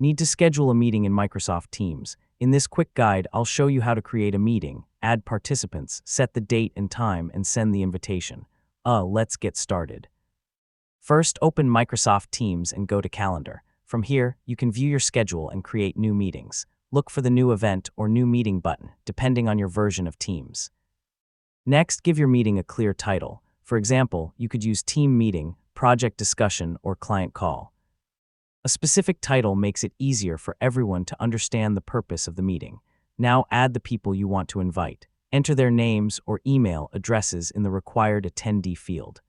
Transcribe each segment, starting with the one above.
Need to schedule a meeting in Microsoft Teams. In this quick guide, I'll show you how to create a meeting, add participants, set the date and time, and send the invitation. Let's get started. First, open Microsoft Teams and go to Calendar. From here, you can view your schedule and create new meetings. Look for the new event or new meeting button, depending on your version of Teams. Next, give your meeting a clear title. For example, you could use Team Meeting, Project Discussion, or Client Call. A specific title makes it easier for everyone to understand the purpose of the meeting. Now add the people you want to invite. Enter their names or email addresses in the required attendee field.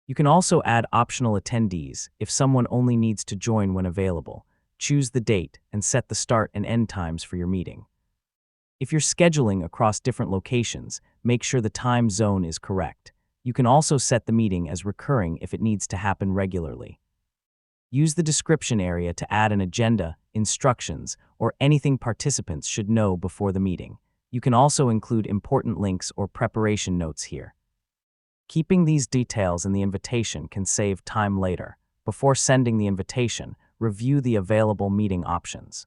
You can also add optional attendees if someone only needs to join when available. Choose the date and set the start and end times for your meeting. If you're scheduling across different locations, make sure the time zone is correct. You can also set the meeting as recurring if it needs to happen regularly. Use the description area to add an agenda, instructions, or anything participants should know before the meeting. You can also include important links or preparation notes here. Keeping these details in the invitation can save time later. Before sending the invitation, review the available meeting options.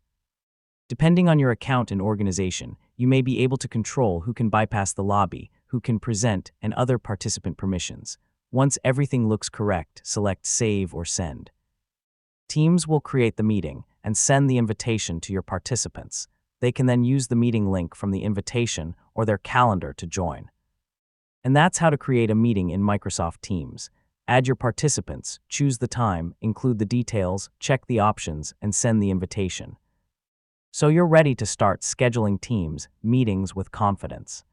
Depending on your account and organization, you may be able to control who can bypass the lobby, who can present, and other participant permissions. Once everything looks correct, select Save or Send. Teams will create the meeting and send the invitation to your participants. They can then use the meeting link from the invitation or their calendar to join. And that's how to create a meeting in Microsoft Teams. Add your participants, choose the time, include the details, check the options, and send the invitation. So you're ready to start scheduling Teams meetings with confidence.